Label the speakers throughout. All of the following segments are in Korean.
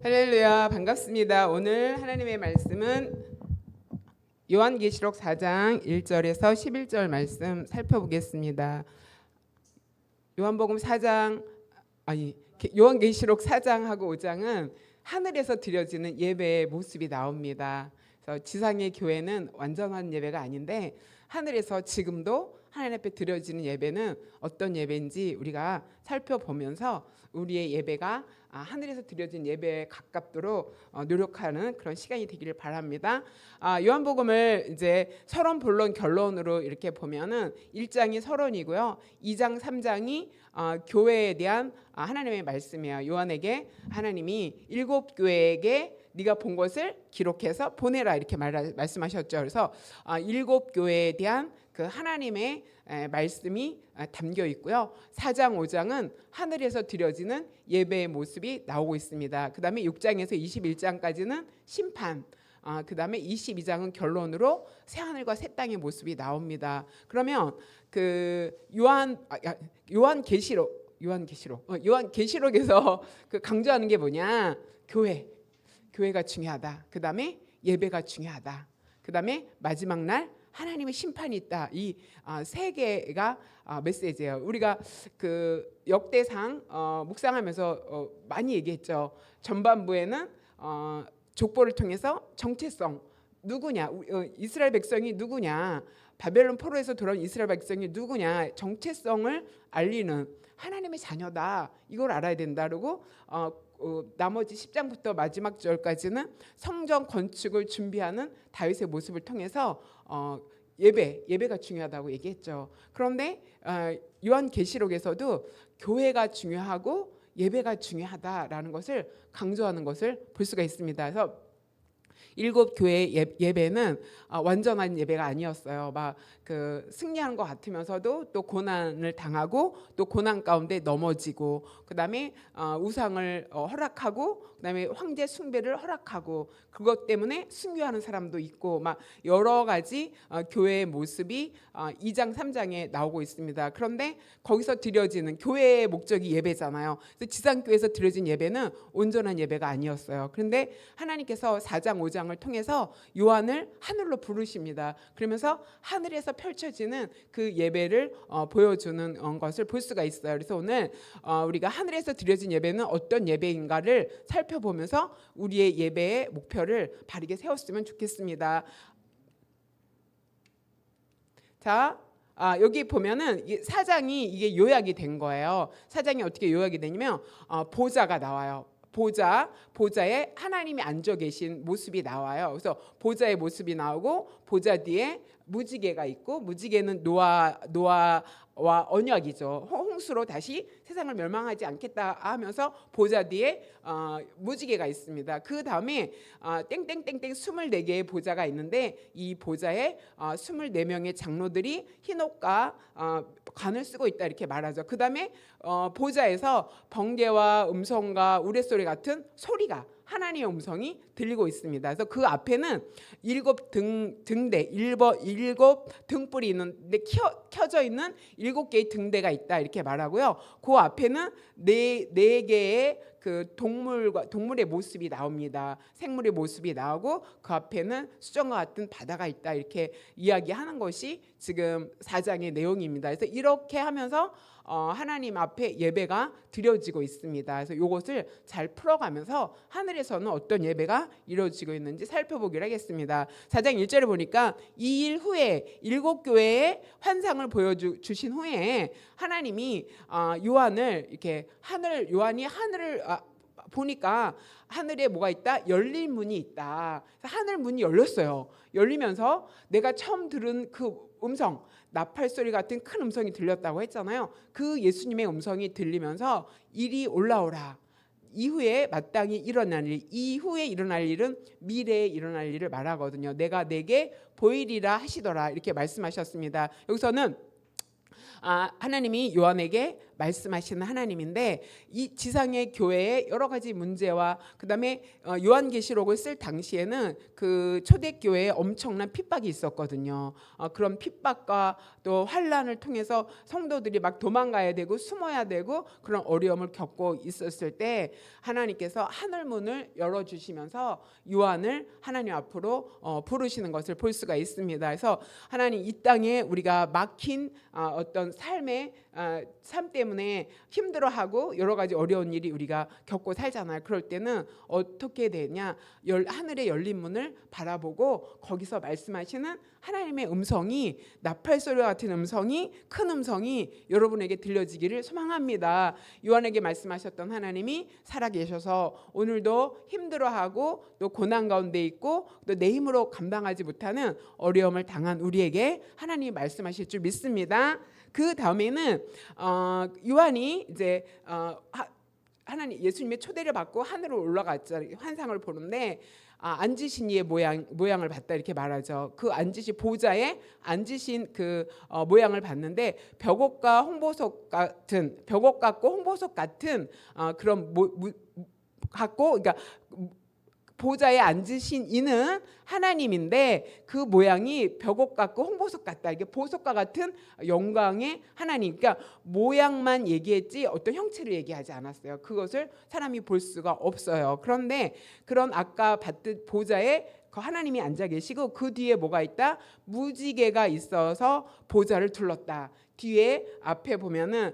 Speaker 1: 할렐루야, 반갑습니다. 오늘 하나님의 말씀은 요한계시록 4장 1절에서 11절 말씀 살펴보겠습니다. 요한계시록 4장하고 5장은 하늘에서 드려지는 예배의 모습이 나옵니다. 그래서 지상의 교회는 완전한 예배가 아닌데 하늘에서 지금도 하나님 앞에 드려지는 예배는 어떤 예배인지 우리가 살펴보면서 우리의 예배가 하늘에서 드려진 예배에 가깝도록 노력하는 그런 시간이 되기를 바랍니다. 요한복음을 이제 서론, 본론, 결론으로 이렇게 보면은 1장이 서론이고요. 2장, 3장이 교회에 대한 하나님의 말씀이에요. 요한에게 하나님이 7교회에게 네가 본 것을 기록해서 보내라 이렇게 말씀하셨죠. 그래서 7교회에 대한 그 하나님의 말씀이 담겨 있고요. 4장, 5장은 하늘에서 드려지는 예배의 모습이 나오고 있습니다. 그 다음에 6장에서 21장까지는 심판, 그 다음에 22장은 결론으로 새하늘과 새 땅의 모습이 나옵니다. 그러면 그 요한계시록에서 그 강조하는 게 뭐냐? 교회가 중요하다. 그 다음에 예배가 중요하다. 그 다음에 마지막 날 하나님의 심판이 있다. 이 세 개가 메시지예요. 우리가 그 역대상 묵상하면서 많이 얘기했죠. 전반부에는 족보를 통해서 정체성, 누구냐, 이스라엘 백성이 누구냐, 바벨론 포로에서 돌아온 이스라엘 백성이 누구냐, 정체성을 알리는 하나님의 자녀다. 이걸 알아야 된다. 그리고 나머지 10장부터 마지막 절까지는 성전 건축을 준비하는 다윗의 모습을 통해서 예배가 중요하다고 얘기했죠. 그런데 요한계시록에서도 교회가 중요하고 예배가 중요하다라는 것을 강조하는 것을 볼 수가 있습니다. 그래서 7교회의 예배는 완전한 예배가 아니었어요. 막 그 승리한 것 같으면서도 또 고난을 당하고 또 고난 가운데 넘어지고 그다음에 우상을 허락하고 그다음에 황제 숭배를 허락하고 그것 때문에 순교하는 사람도 있고 막 여러 가지 교회의 모습이 2장 3장에 나오고 있습니다. 그런데 거기서 드려지는 교회의 목적이 예배잖아요. 그래서 지상교회에서 드려진 예배는 온전한 예배가 아니었어요. 그런데 하나님께서 4장 5장을 통해서 요한을 하늘로 부르십니다. 그러면서 하늘에서 펼쳐지는 그 예배를 보여주는 것을 볼 수가 있어요. 그래서 오늘 우리가 하늘에서 드려진 예배는 어떤 예배인가를 살펴보면서 우리의 예배의 목표를 바르게 세웠으면 좋겠습니다. 자, 여기 보면은 4장이 이게 요약이 된 거예요. 4장이 어떻게 요약이 되냐면 보좌가 나와요. 보좌에 하나님이 앉아 계신 모습이 나와요. 그래서 보좌의 모습이 나오고 보좌 뒤에 무지개가 있고 무지개는 노아와 언약이죠. 홍수로 다시 세상을 멸망하지 않겠다 하면서 보좌 뒤에 무지개가 있습니다. 그 다음에 땡땡땡땡 24개의 보좌가 있는데 이 보좌에 24명의 장로들이 흰옷과 관을 쓰고 있다 이렇게 말하죠. 그 다음에 보좌에서 번개와 음성과 우레소리 같은 소리가 하나님의 음성이 들리고 있습니다. 그래서 그 앞에는 7 등불이 있는데 켜져 있는 7개의 등대가 있다 이렇게 말하고요. 그 앞에는 네 개의 그 동물의 모습이 나옵니다. 생물의 모습이 나오고 그 앞에는 수정과 같은 바다가 있다 이렇게 이야기하는 것이 지금 4장의 내용입니다. 그래서 이렇게 하면서 하나님 앞에 예배가 드려지고 있습니다. 그래서 이것을 잘 풀어가면서 하늘에서는 어떤 예배가 이루어지고 있는지 살펴보기로 하겠습니다. 4장 1절에 보니까 이 일 후에 7교회의 환상을 보여주신 후에 하나님이 요한을 이렇게 요한이 하늘을 보니까 하늘에 뭐가 있다? 열린 문이 있다. 하늘 문이 열렸어요. 열리면서 내가 처음 들은 그 음성, 나팔 소리 같은 큰 음성이 들렸다고 했잖아요. 그 예수님의 음성이 들리면서 이리 올라오라. 이후에 마땅히 일어날 일, 이후에 일어날 일은 미래에 일어날 일을 말하거든요. 내가 내게 보이리라 하시더라 이렇게 말씀하셨습니다. 여기서는 하나님이 요한에게 말씀하시는 하나님인데 이 지상의 교회의 여러 가지 문제와 그다음에 요한계시록을 쓸 당시에는 그 초대교회에 엄청난 핍박이 있었거든요. 그런 핍박과 또 환란을 통해서 성도들이 막 도망가야 되고 숨어야 되고 그런 어려움을 겪고 있었을 때 하나님께서 하늘문을 열어주시면서 요한을 하나님 앞으로 부르시는 것을 볼 수가 있습니다. 그래서 하나님 이 땅에 우리가 막힌 어떤 삶의 삶 때문에 힘들어하고 여러 가지 어려운 일이 우리가 겪고 살잖아요. 그럴 때는 어떻게 되냐? 하늘의 열린 문을 바라보고 거기서 말씀하시는 하나님의 음성이 나팔소리 같은 음성이 큰 음성이 여러분에게 들려지기를 소망합니다. 요한에게 말씀하셨던 하나님이 살아계셔서 오늘도 힘들어하고 또 고난 가운데 있고 또 내 힘으로 감당하지 못하는 어려움을 당한 우리에게 하나님이 말씀하실 줄 믿습니다. 그 다음에는 요한이 이제 하나님 예수님의 초대를 받고 하늘로 올라갔죠. 환상을 보는데 앉으신 이의 모양을 봤다 이렇게 말하죠. 그 앉으신 보좌에 앉으신 그 모양을 봤는데 벽옥 같고 홍보석 같은 그런 같고 그러니까 보좌에 앉으신 이는 하나님인데 그 모양이 벽옥 같고 홍보석 같다. 이게 보석과 같은 영광의 하나님. 그러니까 모양만 얘기했지 어떤 형체를 얘기하지 않았어요. 그것을 사람이 볼 수가 없어요. 그런데 그런 아까 봤듯 보좌에 그 하나님이 앉아 계시고 그 뒤에 뭐가 있다? 무지개가 있어서 보좌를 둘렀다. 뒤에 앞에 보면은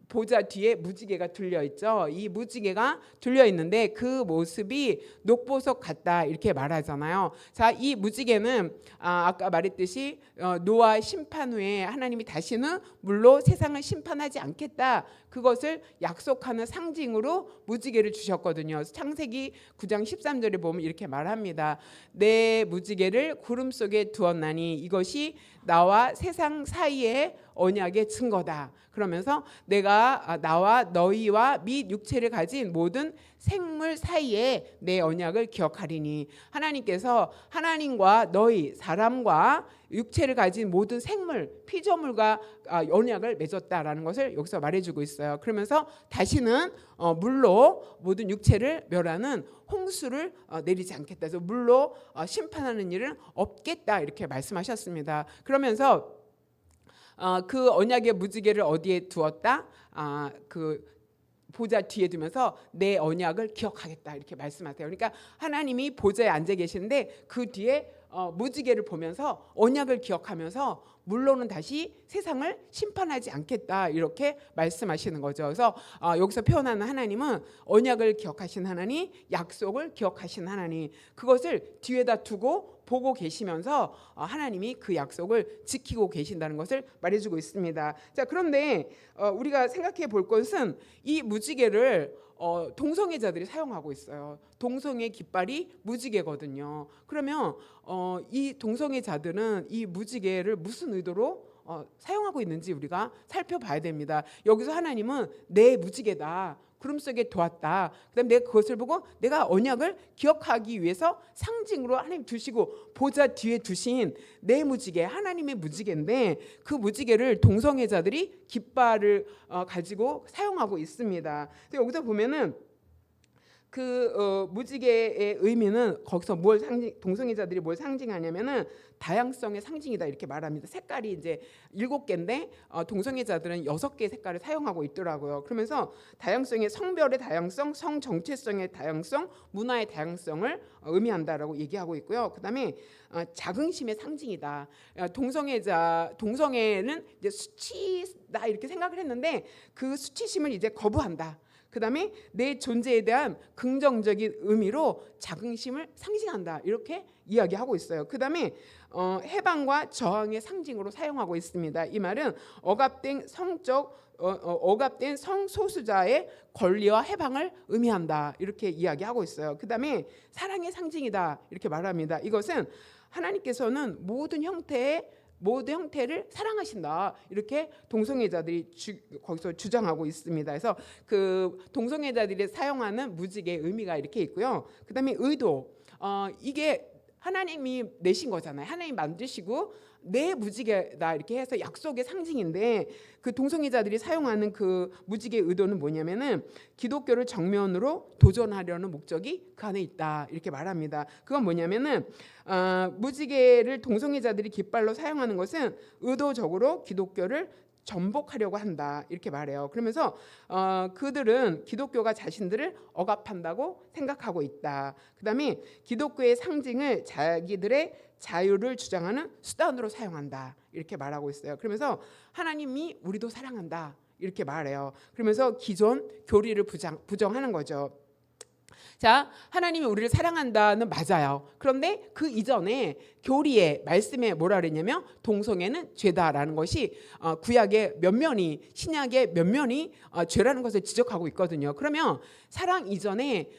Speaker 1: 보좌 뒤에 무지개가 둘려 있죠. 이 무지개가 둘려 있는데 그 모습이 녹보석 같다 이렇게 말하잖아요. 자, 이 무지개는 아까 말했듯이 노아 심판 후에 하나님이 다시는 물로 세상을 심판하지 않겠다. 그것을 약속하는 상징으로 무지개를 주셨거든요. 창세기 9장 13절에 보면 이렇게 말합니다. 내 무지개를 구름 속에 두었나니 이것이 나와 세상 사이의 언약의 증거다. 그러면서 내가 나와 너희와 및 육체를 가진 모든 생물 사이에 내 언약을 기억하리니 하나님께서 하나님과 너희 사람과 육체를 가진 모든 생물 피조물과 언약을 맺었다라는 것을 여기서 말해주고 있어요. 그러면서 다시는 물로 모든 육체를 멸하는 홍수를 내리지 않겠다. 그래서 물로 심판하는 일은 없겠다 이렇게 말씀하셨습니다. 그러면서 그 언약의 무지개를 어디에 두었다? 그 보좌 뒤에 두면서 내 언약을 기억하겠다 이렇게 말씀하세요. 그러니까 하나님이 보좌에 앉아 계시는데 그 뒤에 무지개를 보면서 언약을 기억하면서 물로는 다시 세상을 심판하지 않겠다 이렇게 말씀하시는 거죠. 그래서 여기서 표현하는 하나님은 언약을 기억하신 하나님, 약속을 기억하신 하나님, 그것을 뒤에다 두고 보고 계시면서 하나님이 그 약속을 지키고 계신다는 것을 말해주고 있습니다. 자, 그런데 우리가 생각해 볼 것은 이 무지개를 동성애자들이 사용하고 있어요. 동성애 깃발이 무지개거든요. 그러면 이 동성애자들은 이 무지개를 무슨 의도로 사용하고 있는지 우리가 살펴봐야 됩니다. 여기서 하나님은 내 무지개다. 구름 속에 두었다. 그다음 내가 그것을 보고 내가 언약을 기억하기 위해서 상징으로 하나님 두시고 보좌 뒤에 두신 내 무지개, 하나님의 무지개인데 그 무지개를 동성애자들이 깃발을 가지고 사용하고 있습니다. 여기서 보면은 그 무지개의 의미는 거기서 뭘 동성애자들이 뭘 상징하냐면은 다양성의 상징이다 이렇게 말합니다. 색깔이 이제 7개인데 동성애자들은 6개의 색깔을 사용하고 있더라고요. 그러면서 다양성의 성별의 다양성, 성 정체성의 다양성, 문화의 다양성을 의미한다라고 얘기하고 있고요. 그다음에 자긍심의 상징이다. 동성애는 이제 수치다 이렇게 생각을 했는데 그 수치심을 이제 거부한다. 그 다음에 내 존재에 대한 긍정적인 의미로 자긍심을 상징한다 이렇게 이야기하고 있어요. 그 다음에 해방과 저항의 상징으로 사용하고 있습니다. 이 말은 억압된 성소수자의 권리와 해방을 의미한다 이렇게 이야기하고 있어요. 그 다음에 사랑의 상징이다 이렇게 말합니다. 이것은 하나님께서는 모든 형태를 사랑하신다 이렇게 동성애자들이 거기서 주장하고 있습니다. 그래서 그 동성애자들이 사용하는 무지개의 의미가 이렇게 있고요. 그다음에 의도, 이게 하나님이 내신 거잖아요. 하나님 만드시고 내 무지개다 이렇게 해서 약속의 상징인데, 그 동성애자들이 사용하는 그 무지개의 의도는 뭐냐면은 기독교를 정면으로 도전하려는 목적이 그 안에 있다 이렇게 말합니다. 그건 뭐냐면은 무지개를 동성애자들이 깃발로 사용하는 것은 의도적으로 기독교를 전복하려고 한다 이렇게 말해요. 그러면서 그들은 기독교가 자신들을 억압한다고 생각하고 있다. 그다음에 기독교의 상징을 자기들의 자유를 주장하는 수단으로 사용한다 이렇게 말하고 있어요. 그러면서 하나님이 우리도 사랑한다 이렇게 말해요. 그러면서 기존 교리를 부정하는 거죠. 자, 하나님이 우리를 사랑한다는 맞아요. 그런데 그 이전에 교리에 말씀에 뭐라 그랬냐면 동성애는 죄다라는 것이 구약의 면면이, 신약의 면면이 죄라는 것을 지적하고 있거든요. 그러면 사랑 이전에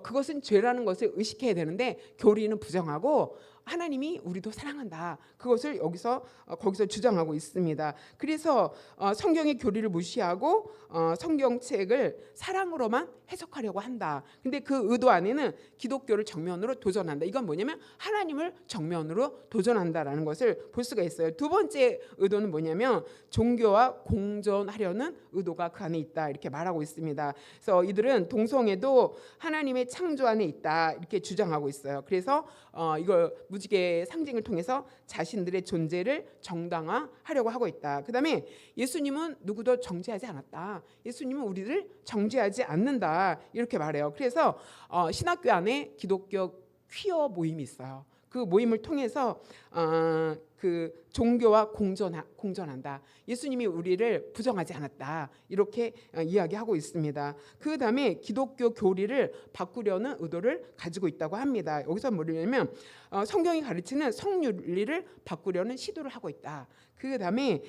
Speaker 1: 그것은 죄라는 것을 의식해야 되는데 교리는 부정하고 하나님이 우리도 사랑한다. 그것을 거기서 주장하고 있습니다. 그래서 성경의 교리를 무시하고 성경책을 사랑으로만 해석하려고 한다. 근데 그 의도 안에는 기독교를 정면으로 도전한다. 이건 뭐냐면 하나님을 정면으로 도전한다라는 것을 볼 수가 있어요. 두 번째 의도는 뭐냐면 종교와 공존하려는 의도가 그 안에 있다 이렇게 말하고 있습니다. 그래서 이들은 동성애도 하나님의 창조 안에 있다 이렇게 주장하고 있어요. 그래서 이걸 무지개 상징을 통해서 자신들의 존재를 정당화하려고 하고 있다. 그다음에 예수님은 누구도 정죄하지 않았다. 예수님은 우리를 정죄하지 않는다 이렇게 말해요. 그래서 신학교 안에 기독교 퀴어 모임이 있어요. 그 모임을 통해서 그 종교와 공존한다. 예수님이 우리를 부정하지 않았다. 이렇게 이야기하고 있습니다. 그 다음에 기독교 교리를 바꾸려는 의도를 가지고 있다고 합니다. 여기서 뭐냐면 성경이 가르치는 성윤리를 바꾸려는 시도를 하고 있다. 그 다음에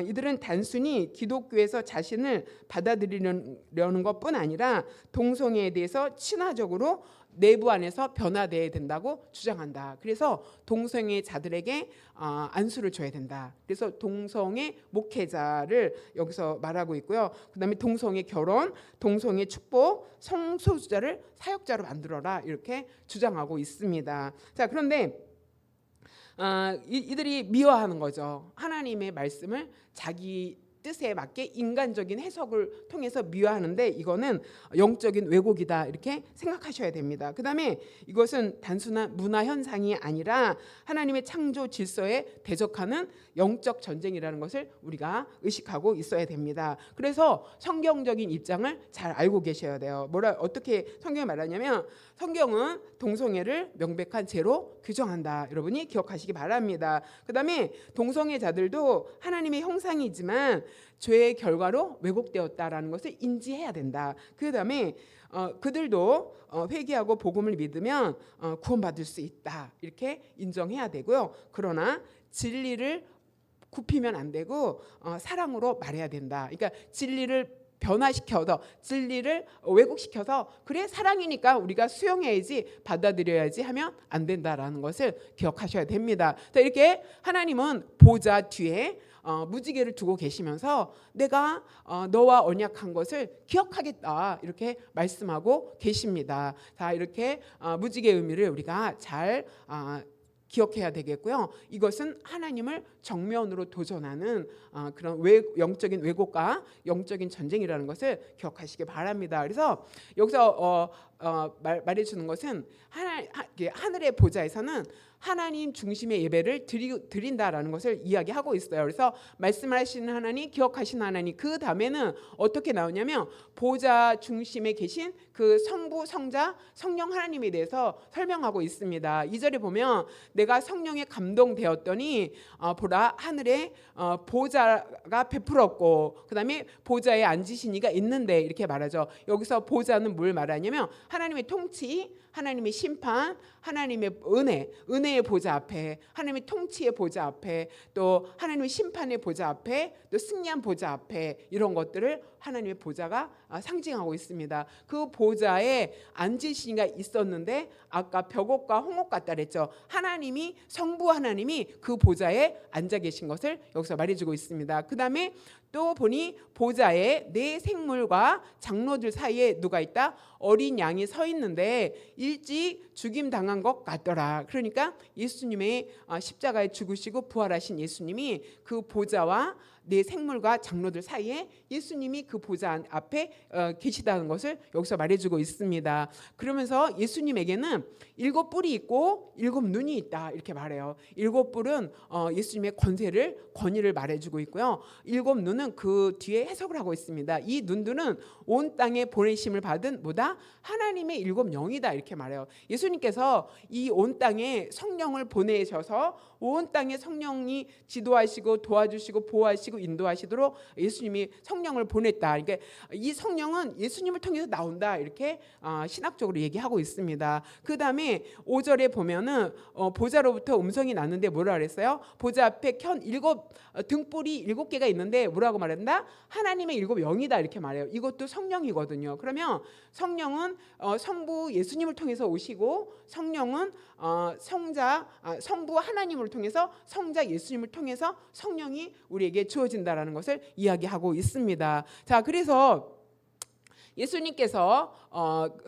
Speaker 1: 이들은 단순히 기독교에서 자신을 받아들이려는 것뿐 아니라 동성애에 대해서 친화적으로 내부 안에서 변화돼야 된다고 주장한다. 그래서 동성애자들에게 안수를 줘야 된다. 그래서 동성애 목회자를 여기서 말하고 있고요. 그다음에 동성애 결혼, 동성애 축복, 성소수자를 사역자로 만들어라 이렇게 주장하고 있습니다. 자, 그런데 이들이 미워하는 거죠. 하나님의 말씀을 자기 뜻에 맞게 인간적인 해석을 통해서 미화하는데 이거는 영적인 왜곡이다 이렇게 생각하셔야 됩니다. 그다음에 이것은 단순한 문화 현상이 아니라 하나님의 창조 질서에 대적하는 영적 전쟁이라는 것을 우리가 의식하고 있어야 됩니다. 그래서 성경적인 입장을 잘 알고 계셔야 돼요. 어떻게 성경이 말하냐면 성경은 동성애를 명백한 죄로 규정한다. 여러분이 기억하시기 바랍니다. 그다음에 동성애자들도 하나님의 형상이지만 죄의 결과로 왜곡되었다라는 것을 인지해야 된다. 그다음에 그들도 회개하고 복음을 믿으면 구원받을 수 있다. 이렇게 인정해야 되고요. 그러나 진리를 굽히면 안 되고 사랑으로 말해야 된다. 그러니까 진리를 변화시켜서 진리를 왜곡시켜서 그래 사랑이니까 우리가 수용해야지 받아들여야지 하면 안 된다라는 것을 기억하셔야 됩니다. 자, 이렇게 하나님은 보좌 뒤에 무지개를 두고 계시면서 내가 너와 언약한 것을 기억하겠다 이렇게 말씀하고 계십니다. 자, 이렇게 무지개의 의미를 우리가 잘 기억해야 되겠고요. 이것은 하나님을 정면으로 도전하는 그런 영적인 왜곡과 영적인 전쟁이라는 것을 기억하시기 바랍니다. 그래서 여기서 말해주는 것은 하늘의 보좌에서는 하나님 중심의 예배를 드린다라는 것을 이야기하고 있어요. 그래서 말씀하시는 하나님, 기억하시는 하나님, 그 다음에는 어떻게 나오냐면 보좌 중심에 계신 그 성부, 성자, 성령 하나님에 대해서 설명하고 있습니다. 2절에 보면 내가 성령에 감동되었더니 보라 하늘에 보좌가 베풀었고 그 다음에 보좌에 앉으신 이가 있는데 이렇게 말하죠. 여기서 보좌는 뭘 말하냐면 하나님의 통치, 하나님의 심판, 하나님의 은혜의 보좌 앞에, 하나님의 통치의 보좌 앞에, 또 하나님의 심판의 보좌 앞에, 또 승리한 보좌 앞에 이런 것들을 하나님의 보좌가 상징하고 있습니다. 그 보좌에 앉으신 이가 있었는데 아까 벽옥과 홍옥 같다 그랬죠. 하나님이 성부 하나님이 그 보좌에 앉아 계신 것을 여기서 말해주고 있습니다. 그 다음에 또 보니 보좌에 네 생물과 장로들 사이에 누가 있다? 어린 양이 서 있는데 일찍 죽임 당한 것 같더라. 그러니까 예수님의 십자가에 죽으시고 부활하신 예수님이 그 보좌와 네 생물과 장로들 사이에 예수님이 그 보좌 앞에 계시다는 것을 여기서 말해주고 있습니다. 그러면서 예수님에게는 7뿔이 있고 7눈이 있다 이렇게 말해요. 7뿔은 예수님의 권위를 말해주고 있고요. 7눈은 그 뒤에 해석을 하고 있습니다. 이 눈들은 온 땅에 보내심을 받은 뭐다? 하나님의 7영이다 이렇게 말해요. 예수님께서 이 온 땅에 성령을 보내셔서 온 땅에 성령이 지도하시고 도와주시고 보호하시고 인도하시도록 예수님이 성령을 보냈다. 그러니까 이 성령은 예수님을 통해서 나온다 이렇게 신학적으로 얘기하고 있습니다. 그 다음에 5절에 보면은 보좌로부터 음성이 났는데 뭐라 그랬어요? 보좌 앞에 켠 등불이 7개가 있는데 뭐라고 말한다? 하나님의 7영이다 이렇게 말해요. 이것도 성령이거든요. 그러면 성령은 성부 예수님을 통해서 오시고 성령은 성부 하나님을 통해서 성자 예수님을 통해서 성령이 우리에게 주어진다라는 것을 이야기하고 있습니다. 자, 그래서 예수님께서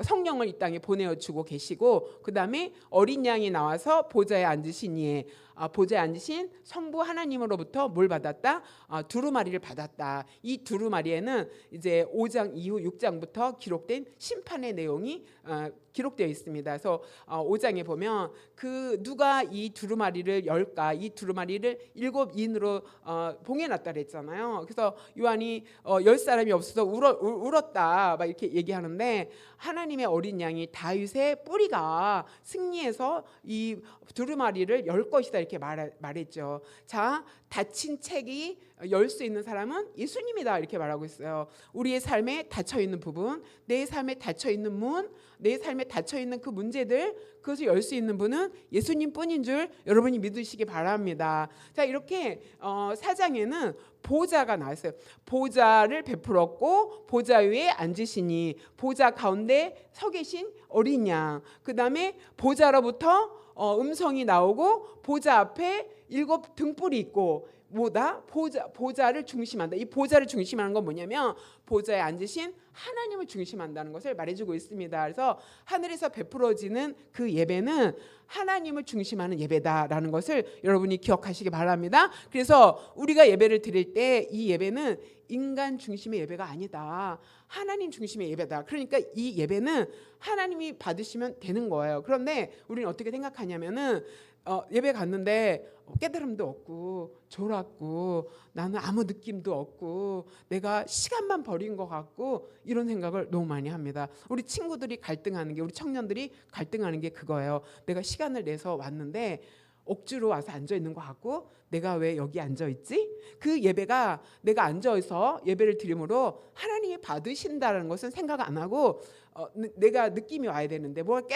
Speaker 1: 성령을 이 땅에 보내주고 계시고 그 다음에 어린 양이 나와서 보좌에 앉으신 이에 보좌에 앉으신 성부 하나님으로부터 뭘 받았다? 두루마리를 받았다. 이 두루마리에는 이제 5장 이후 6장부터 기록된 심판의 내용이 기록되어 있습니다. 그래서 5장에 보면 그 누가 이 두루마리를 열까? 이 두루마리를 7인으로 봉해놨다 그랬잖아요. 그래서 요한이 열 사람이 없어서 울었다 막 이렇게 얘기하는데 하나님의 어린 양이 다윗의 뿌리가 승리해서 이 두루마리를 열 것이다 이렇게 말했죠. 자, 닫힌 책이 열 수 있는 사람은 예수님이다 이렇게 말하고 있어요. 우리의 삶에 닫혀 있는 부분, 내 삶에 닫혀 있는 문, 내 삶에 닫혀 있는 그 문제들, 그것을 열 수 있는 분은 예수님뿐인 줄 여러분이 믿으시기 바랍니다. 자, 이렇게 4장에는 보좌가 나왔어요. 보좌를 베풀었고 보좌 위에 앉으시니 보좌 가운데 서 계신 어린 양, 그 다음에 보좌로부터 음성이 나오고 보좌 앞에 7 등불이 있고 뭐다? 보좌를 중심한다. 이 보좌를 중심하는 건 뭐냐면 보좌에 앉으신 하나님을 중심한다는 것을 말해주고 있습니다. 그래서 하늘에서 베풀어지는 그 예배는 하나님을 중심하는 예배다라는 것을 여러분이 기억하시기 바랍니다. 그래서 우리가 예배를 드릴 때 이 예배는 인간 중심의 예배가 아니다. 하나님 중심의 예배다. 그러니까 이 예배는 하나님이 받으시면 되는 거예요. 그런데 우리는 어떻게 생각하냐면은 예배 갔는데 깨달음도 없고 졸았고 나는 아무 느낌도 없고 내가 시간만 버린 것 같고 이런 생각을 너무 많이 합니다. 우리 친구들이 갈등하는 게, 우리 청년들이 갈등하는 게 그거예요. 내가 시간을 내서 왔는데 억지로 와서 앉아 있는 것 같고 내가 왜 여기 앉아 있지? 그 예배가 내가 앉아서 예배를 드림으로 하나님이 받으신다는 것은 생각 안 하고 내가 느낌이 와야 되는데 뭐가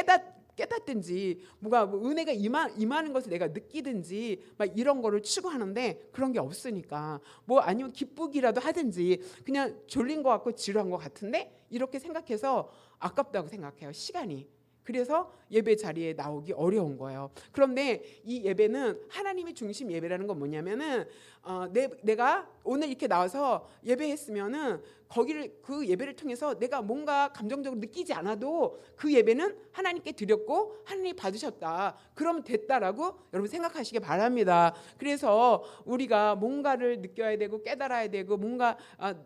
Speaker 1: 깨닫든지 뭐가 은혜가 임하는 것을 내가 느끼든지 막 이런 거를 추구하는데 그런 게 없으니까 뭐 아니면 기쁘기라도 하든지 그냥 졸린 것 같고 지루한 것 같은데 이렇게 생각해서 아깝다고 생각해요. 시간이. 그래서 예배 자리에 나오기 어려운 거예요. 그런데 이 예배는 하나님의 중심 예배라는 건 뭐냐면은 내가 오늘 이렇게 나와서 예배했으면은 그 예배를 통해서 내가 뭔가 감정적으로 느끼지 않아도 그 예배는 하나님께 드렸고 하나님이 받으셨다. 그러면 됐다라고 여러분 생각하시기 바랍니다. 그래서 우리가 뭔가를 느껴야 되고 깨달아야 되고 뭔가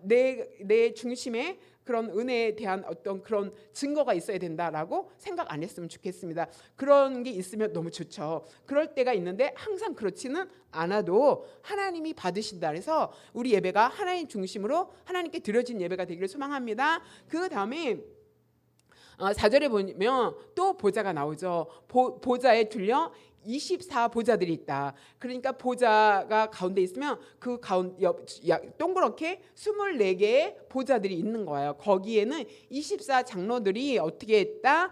Speaker 1: 내 중심에 그런 은혜에 대한 어떤 그런 증거가 있어야 된다라고 생각 안 했으면 좋겠습니다. 그런 게 있으면 너무 좋죠. 그럴 때가 있는데 항상 그렇지는 않아도 하나님이 받으신다 해서 우리 예배가 하나님 중심으로 하나님께 드려진 예배가 되기를 소망합니다. 그 다음에 4절에 보면 또 보좌가 나오죠. 보좌에 둘려 24 보좌들이 있다. 그러니까 보좌가 가운데 있으면 그 동그랗게 24개의 보좌들이 있는 거예요. 거기에는 24 장로들이 어떻게 했다?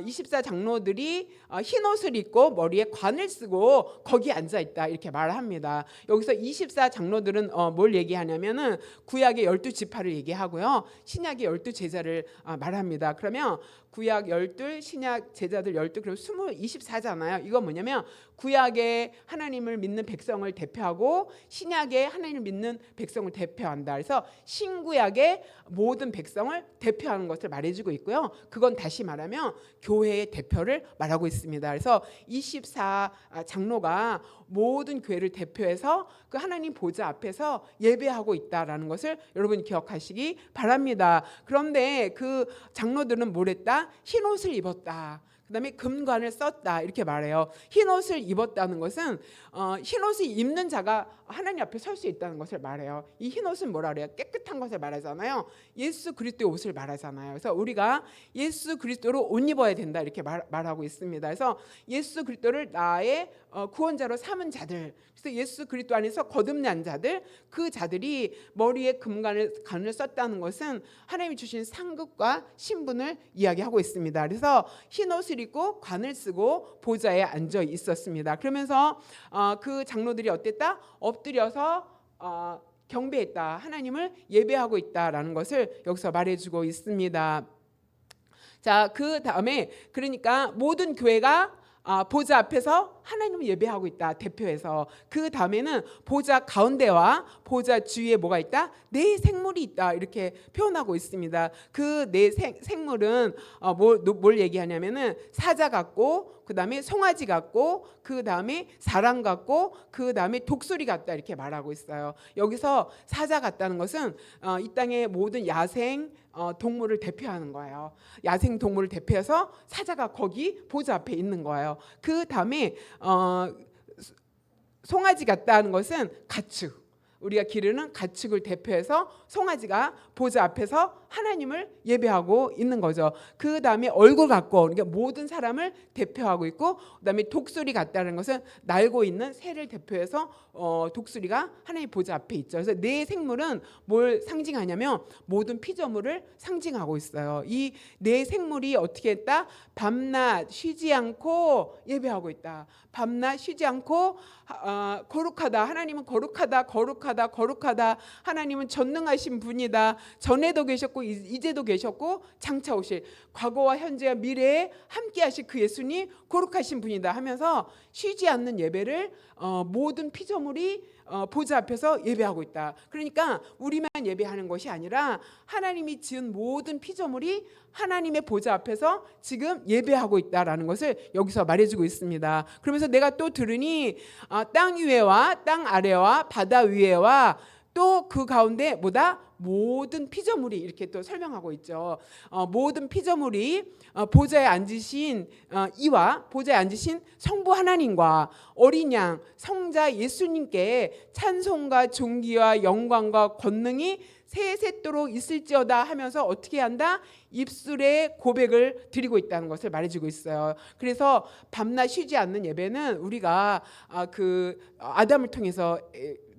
Speaker 1: 24 장로들이 흰 옷을 입고 머리에 관을 쓰고 거기 앉아 있다 이렇게 말합니다. 여기서 24 장로들은 뭘 얘기하냐면은 구약의 12지파를 얘기하고요. 신약의 12제자를 말합니다. 그러면 구약 12, 신약 제자들 12, 그럼 24잖아요. 이건 뭐냐면 구약의 하나님을 믿는 백성을 대표하고 신약의 하나님을 믿는 백성을 대표한다. 그래서 신구약의 모든 백성을 대표하는 것을 말해주고 있고요. 그건 다시 말하면 교회의 대표를 말하고 있습니다. 그래서 24 장로가 모든 교회를 대표해서 그 하나님 보좌 앞에서 예배하고 있다라는 것을 여러분 기억하시기 바랍니다. 그런데 그 장로들은 뭘 했다? 흰 옷을 입었다. 그다음에 금관을 썼다 이렇게 말해요. 흰 옷을 입었다는 것은 흰 옷을 입는 자가 하나님 앞에 설 수 있다는 것을 말해요. 이 흰 옷은 뭐라 그래요? 깨끗한 것을 말하잖아요. 예수 그리스도의 옷을 말하잖아요. 그래서 우리가 예수 그리스도로 옷 입어야 된다 이렇게 말하고 있습니다. 그래서 예수 그리스도를 나의 구원자로 삼은 자들, 그래서 예수 그리스도 안에서 거듭난 자들, 그 자들이 머리에 금관을 썼다는 것은 하나님이 주신 상급과 신분을 이야기하고 있습니다. 그래서 흰 옷을 입고 관을 쓰고 보좌에 앉아 있었습니다. 그러면서 그 장로들이 어땠다? 엎드려서 경배했다. 하나님을 예배하고 있다라는 것을 여기서 말해주고 있습니다. 자, 그 다음에 그러니까 모든 교회가 보좌 앞에서 하나님을 예배하고 있다. 대표해서 그 다음에는 보좌 가운데와 보좌 주위에 뭐가 있다? 네 생물이 있다. 이렇게 표현하고 있습니다. 그 네 생물은 뭘 얘기하냐면은 사자 같고, 그 다음에 송아지 같고, 그 다음에 사람 같고, 그 다음에 독수리 같다 이렇게 말하고 있어요. 여기서 사자 같다는 것은 이 땅의 모든 야생 동물을 대표하는 거예요. 야생 동물을 대표해서 사자가 거기 보좌 앞에 있는 거예요. 그 다음에 송아지 같다는 것은 가축, 우리가 기르는 가축을 대표해서 송아지가 보좌 앞에서 하나님을 예배하고 있는 거죠. 그 다음에 얼굴 같고, 그러니까 모든 사람을 대표하고 있고, 그 다음에 독수리 같다는 것은 날고 있는 새를 대표해서 독수리가 하나님 보좌 앞에 있죠. 그래서 네 생물은 뭘 상징하냐면 모든 피조물을 상징하고 있어요. 이 네 생물이 어떻게 했다? 밤낮 쉬지 않고 예배하고 있다. 밤낮 쉬지 않고 거룩하다. 하나님은 거룩하다, 거룩하다, 거룩하다. 하나님은 전능하신 분이다. 전에도 계셨고 이제도 계셨고 장차 오실, 과거와 현재와 미래에 함께하실 그 예수님 거룩하신 분이다 하면서 쉬지 않는 예배를 모든 피조물이 보좌 앞에서 예배하고 있다. 그러니까 우리만 예배하는 것이 아니라 하나님이 지은 모든 피조물이 하나님의 보좌 앞에서 지금 예배하고 있다라는 것을 여기서 말해주고 있습니다. 그러면서 내가 또 들으니 땅 위에와 땅 아래와 바다 위에와 또 그 가운데 뭐다? 모든 피조물이 이렇게 또 설명하고 있죠. 모든 피조물이 보좌에 앉으신 이와 보좌에 앉으신 성부 하나님과 어린 양 성자 예수님께 찬송과 존귀와 영광과 권능이 세세토록 있을지어다 하면서 어떻게 한다? 입술에 고백을 드리고 있다는 것을 말해주고 있어요. 그래서 밤낮 쉬지 않는 예배는 우리가 그 아담을 통해서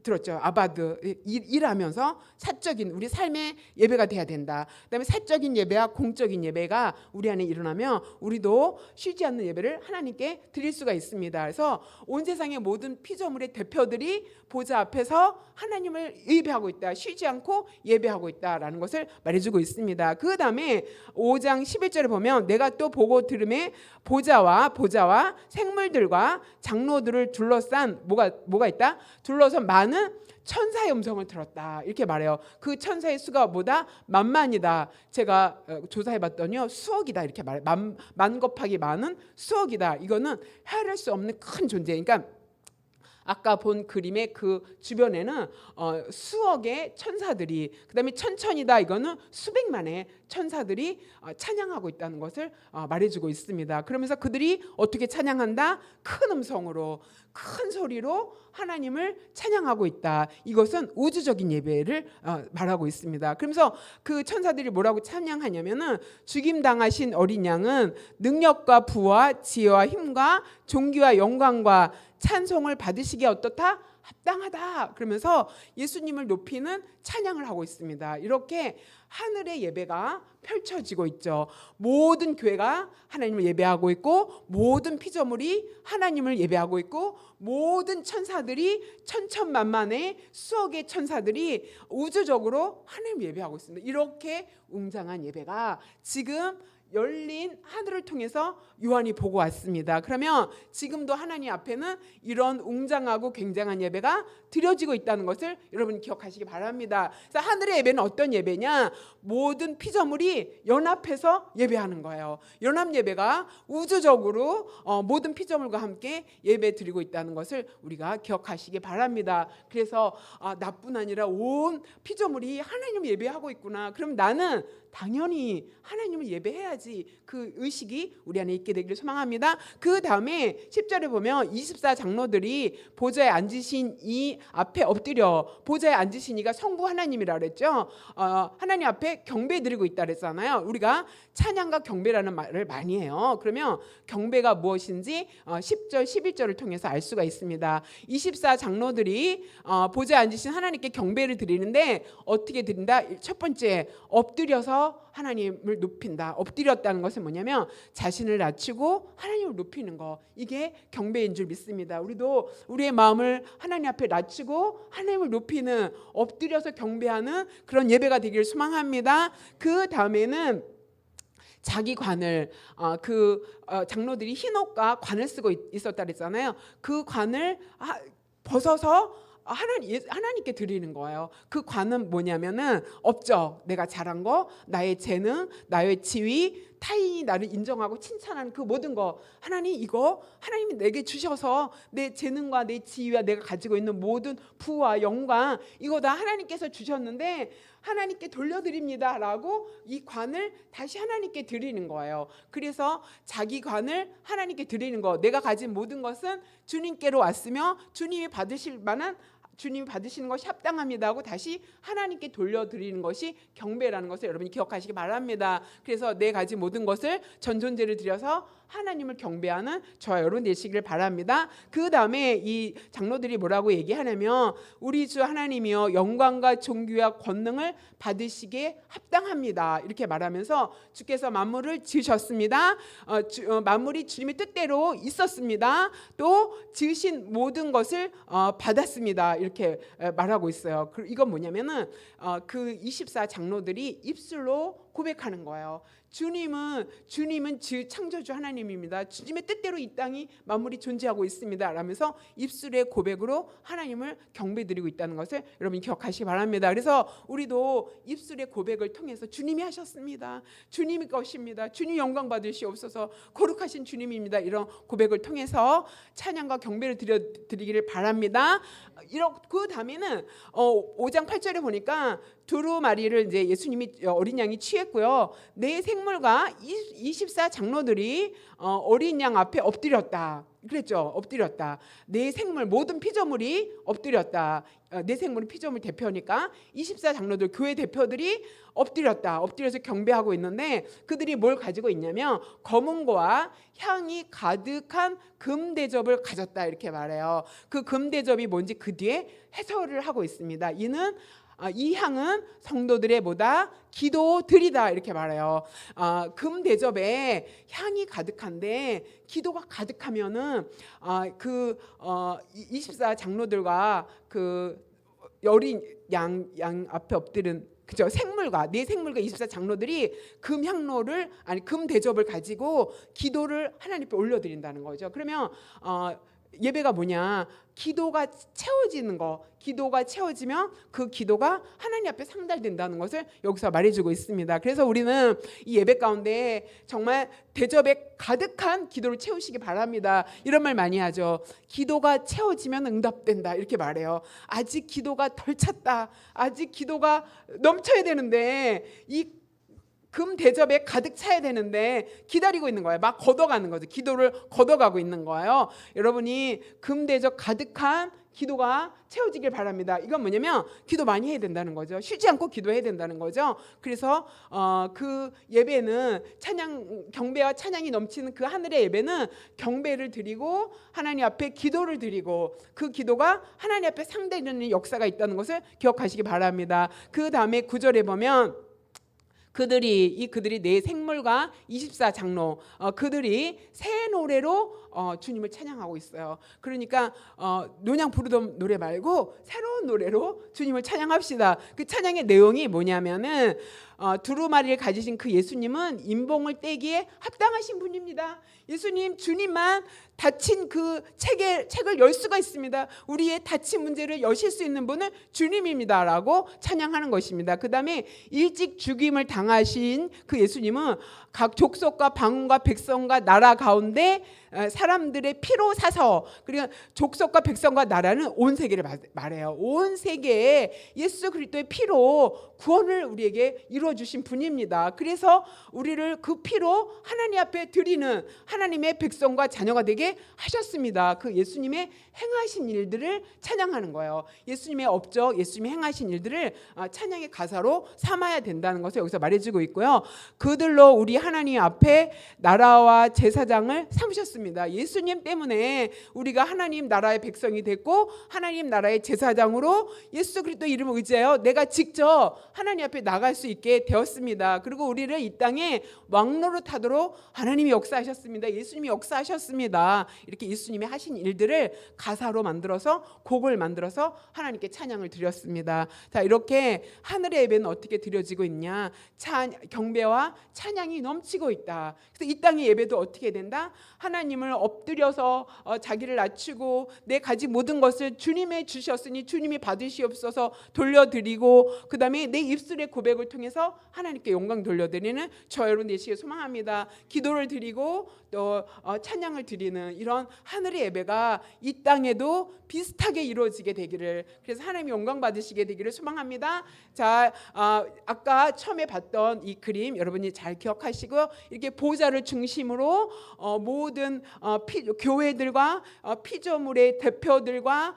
Speaker 1: 들었죠. 아바드 일하면서 사적인 우리 삶의 예배가 돼야 된다. 그다음에 사적인 예배와 공적인 예배가 우리 안에 일어나면 우리도 쉬지 않는 예배를 하나님께 드릴 수가 있습니다. 그래서 온 세상의 모든 피조물의 대표들이 보좌 앞에서 하나님을 예배하고 있다. 쉬지 않고 예배하고 있다라는 것을 말해주고 있습니다. 그 다음에 5장 11절에 보면 내가 또 보고 들음에 보좌와 생물들과 장로들을 둘러싼 뭐가 있다? 둘러선 많은 천사의 음성을 들었다 이렇게 말해요. 그 천사의 수가 뭐다? 만만이다. 제가 조사해봤더니요 수억이다 이렇게 말해요. 만 곱하기 만은 수억이다. 이거는 헤아릴 수 없는 큰 존재. 그러니까 아까 본 그림의 그 주변에는 수억의 천사들이, 그다음에 천천이다 이거는 수백만의 천사들이 찬양하고 있다는 것을 말해주고 있습니다. 그러면서 그들이 어떻게 찬양한다? 큰 음성으로, 큰 소리로 하나님을 찬양하고 있다. 이것은 우주적인 예배를 말하고 있습니다. 그러면서 그 천사들이 뭐라고 찬양하냐면은 죽임당하신 어린 양은 능력과 부와 지혜와 힘과 존귀와 영광과 찬송을 받으시기에 어떻다? 합당하다. 그러면서 예수님을 높이는 찬양을 하고 있습니다. 이렇게 하늘의 예배가 펼쳐지고 있죠. 모든 교회가 하나님을 예배하고 있고, 모든 피조물이 하나님을 예배하고 있고, 모든 천사들이 천천만만의 수억의 천사들이 우주적으로 하나님을 예배하고 있습니다. 이렇게 웅장한 예배가 지금 열린 하늘을 통해서 요한이 보고 왔습니다. 그러면 지금도 하나님 앞에는 이런 웅장하고 굉장한 예배가 드려지고 있다는 것을 여러분 기억하시기 바랍니다. 그래서 하늘의 예배는 어떤 예배냐? 모든 피조물이 연합해서 예배하는 거예요. 연합 예배가 우주적으로 모든 피조물과 함께 예배 드리고 있다는 것을 우리가 기억하시기 바랍니다. 그래서 나뿐 아니라 온 피조물이 하나님을 예배하고 있구나. 그럼 나는 당연히 하나님을 예배해야지. 그 의식이 우리 안에 있게 되기를 소망합니다. 그 다음에 10절에 보면 24장로들이 보좌에 앉으신 이 앞에 엎드려, 보좌에 앉으신 이가 성부 하나님이라 그랬죠. 하나님 앞에 경배 드리고 있다 그랬잖아요. 우리가 찬양과 경배라는 말을 많이 해요. 그러면 경배가 무엇인지 10절 11절을 통해서 알 수가 있습니다. 24장로들이 보좌에 앉으신 하나님께 경배를 드리는데 어떻게 드린다? 첫 번째, 엎드려서 하나님을 높인다. 엎드렸다는 것은 뭐냐면 자신을 낮추고 하나님을 높이는 거. 이게 경배인 줄 믿습니다. 우리도 우리의 마음을 하나님 앞에 낮추고 하나님을 높이는, 엎드려서 경배하는 그런 예배가 되기를 소망합니다. 그 다음에는 자기 관을, 장로들이 흰옷과 관을 쓰고 있었다 그랬잖아요. 그 관을 벗어서 하나님께 드리는 거예요. 그 관은 뭐냐면은 업적, 내가 잘한 거, 나의 재능, 나의 지위, 타인이 나를 인정하고 칭찬하는 그 모든 거, 하나님 이거 하나님이 내게 주셔서 내 재능과 내 지위와 내가 가지고 있는 모든 부와 영광, 이거 다 하나님께서 주셨는데 하나님께 돌려드립니다 라고 이 관을 다시 하나님께 드리는 거예요. 그래서 자기 관을 하나님께 드리는 거, 내가 가진 모든 것은 주님께로 왔으며 주님이 받으실 만한, 주님이 받으시는 것이 합당합니다 하고 다시 하나님께 돌려드리는 것이 경배라는 것을 여러분이 기억하시기 바랍니다. 그래서 내 가진 모든 것을 전존제를 드려서 하나님을 경배하는 저와 여러분 되시기를 바랍니다. 그 다음에 이 장로들이 뭐라고 얘기하냐면 우리 주 하나님이여 영광과 존귀와 권능을 받으시기에 합당합니다. 이렇게 말하면서 주께서 만물을 지으셨습니다. 만물이 주님의 뜻대로 있었습니다. 또 지으신 모든 것을 받았습니다. 이렇게 말하고 있어요. 이건 뭐냐면은 그 24장로들이 입술로 고백하는 거예요. 주님은 창조주 하나님입니다. 주님의 뜻대로 이 땅이 만물이 존재하고 있습니다. 라면서 입술의 고백으로 하나님을 경배드리고 있다는 것을 여러분이 기억하시기 바랍니다. 그래서 우리도 입술의 고백을 통해서 주님이 하셨습니다. 주님이 것입니다. 주님 영광 받으시옵소서. 거룩하신 주님입니다. 이런 고백을 통해서 찬양과 경배를 드리기를 바랍니다. 그 다음에는 5장 8절에 보니까 두루마리를 이제 예수님이 어린 양이 취했고요. 네 생물과 24장로들이 어린 양 앞에 엎드렸다. 그랬죠. 엎드렸다. 네 생물, 모든 피조물이 엎드렸다. 네 생물은 피조물 대표니까 24장로들, 교회 대표들이 엎드려서 경배하고 있는데 그들이 뭘 가지고 있냐면 검은고와 향이 가득한 금대접을 가졌다 이렇게 말해요. 그 금대접이 뭔지 그 뒤에 해설을 하고 있습니다. 이 향은 성도들의 보다 기도드리다 이렇게 말해요. 금 대접에 향이 가득한데 기도가 가득하면은 24장로들과 그 어린 양 앞에 엎드린 그죠? 네 생물과 24장로들이 금 대접을 가지고 기도를 하나님께 올려드린다는 거죠. 그러면 예배가 뭐냐? 기도가 채워지는 거. 기도가 채워지면 그 기도가 하나님 앞에 상달된다는 것을 여기서 말해주고 있습니다. 그래서 우리는 이 예배 가운데 정말 대접에 가득한 기도를 채우시기 바랍니다. 이런 말 많이 하죠. 기도가 채워지면 응답된다 이렇게 말해요. 아직 기도가 덜 찼다. 아직 기도가 넘쳐야 되는데 이 금 대접에 가득 차야 되는데 기다리고 있는 거예요. 막 걷어가는 거죠. 기도를 걷어가고 있는 거예요. 여러분이 금 대접 가득한 기도가 채워지길 바랍니다. 이건 뭐냐면 기도 많이 해야 된다는 거죠. 쉬지 않고 기도해야 된다는 거죠. 그래서 그 예배는 찬양, 경배와 찬양이 넘치는 그 하늘의 예배는 경배를 드리고 하나님 앞에 기도를 드리고 그 기도가 하나님 앞에 상대되는 역사가 있다는 것을 기억하시기 바랍니다. 그 다음에 9절에 보면 그들이 내 생물과 24장로 그들이 새 노래로 주님을 찬양하고 있어요. 그러니까 노냥 부르던 노래 말고 새로운 노래로 주님을 찬양합시다. 그 찬양의 내용이 뭐냐면은 두루마리를 가지신 그 예수님은 인봉을 떼기에 합당하신 분입니다. 예수님, 주님만 닫힌 그 책을 열 수가 있습니다. 우리의 닫힌 문제를 여실 수 있는 분은 주님입니다라고 찬양하는 것입니다. 그 다음에 일찍 죽임을 당하신 그 예수님은 각 족속과 방언과 백성과 나라 가운데 사람들의 피로 사서, 그러니까 족속과 백성과 나라는 온 세계를 말해요. 온 세계에 예수 그리스도의 피로 구원을 우리에게 이루어 주신 분입니다. 그래서 우리를 그 피로 하나님 앞에 드리는 하나님의 백성과 자녀가 되게 하셨습니다. 그 예수님의 행하신 일들을 찬양하는 거예요. 예수님의 업적, 예수님이 행하신 일들을 찬양의 가사로 삼아야 된다는 것을 여기서 말해주고 있고요. 그들로 우리 하나님 앞에 나라와 제사장을 삼으셨습니다. 예수님 때문에 우리가 하나님 나라의 백성이 됐고 하나님 나라의 제사장으로 예수 그리스도 이름을 의지하여 내가 직접 하나님 앞에 나갈 수 있게 되었습니다. 그리고 우리를 이 땅에 왕노릇하도록 하나님이 역사하셨습니다. 예수님이 역사하셨습니다. 이렇게 예수님이 하신 일들을 가사로 만들어서 곡을 만들어서 하나님께 찬양을 드렸습니다. 자, 이렇게 하늘의 예배는 어떻게 드려지고 있냐? 경배와 찬양이 넘치고 있다. 그래서 이 땅의 예배도 어떻게 된다? 하나님을 엎드려서 자기를 낮추고 내 가진 모든 것을 주님의 주셨으니 주님이 받으시옵소서 돌려드리고, 그 다음에 내 입술의 고백을 통해서 하나님께 영광 돌려드리는 저 여러분 되시길 소망합니다. 기도를 드리고 또 찬양을 드리는 이런 하늘의 예배가 이 땅에도 비슷하게 이루어지게 되기를, 그래서 하나님이 영광 받으시게 되기를 소망합니다. 자, 아까 처음에 봤던 이 그림 여러분이 잘 기억하시고요. 이렇게 보좌를 중심으로 모든 교회들과 피조물의 대표들과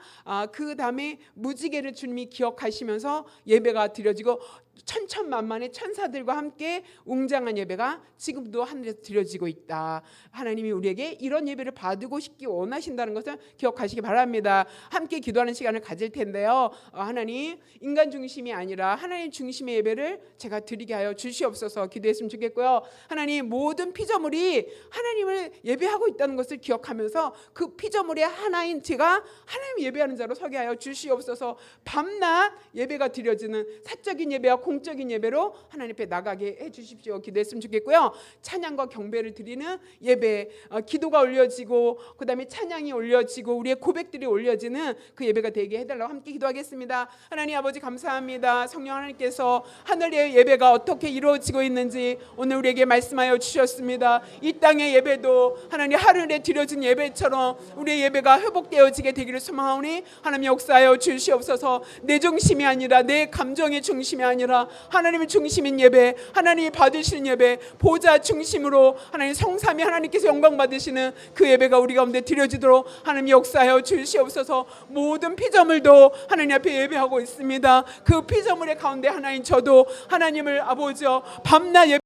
Speaker 1: 그 다음에 무지개를 주님이 기억하시면서 예배가 드려지고 천천만만의 천사들과 함께 웅장한 예배가 지금도 하늘에서 드려지고 있다. 하나님이 우리에게 이런 예배를 받고 싶기 원하신다는 것을 기억하시기 바랍니다. 함께 기도하는 시간을 가질 텐데요. 하나님, 인간 중심이 아니라 하나님 중심의 예배를 제가 드리게 하여 주시옵소서 기도했으면 좋겠고요. 하나님, 모든 피조물이 하나님을 예배하고 있다는 것을 기억하면서 그 피조물의 하나인 제가 하나님 예배하는 자로 서게 하여 주시옵소서. 밤낮 예배가 드려지는 사적인 예배와 공적인 예배로 하나님 앞에 나가게 해주십시오 기도했으면 좋겠고요. 찬양과 경배를 드리는 예배, 기도가 올려지고 그 다음에 찬양이 올려지고 우리의 고백들이 올려지는 그 예배가 되게 해달라고 함께 기도하겠습니다. 하나님 아버지 감사합니다. 성령 하나님께서 하늘의 예배가 어떻게 이루어지고 있는지 오늘 우리에게 말씀하여 주셨습니다. 이 땅의 예배도 하나님 하늘에 드려진 예배처럼 우리의 예배가 회복되어지게 되기를 소망하오니 하나님 역사하여 주시옵소서. 내 중심이 아니라 내 감정의 중심이 아니라 하나님의 중심인 예배, 하나님이 받으시는 예배, 보좌 중심으로 하나님 성삼위 하나님께서 영광 받으시는 그 예배가 우리 가운데 드려지도록 하나님 역사하여 주시옵소서. 모든 피조물도 하나님 앞에 예배하고 있습니다. 그 피조물의 가운데 하나님 저도 하나님을 아버지여 밤낮 예배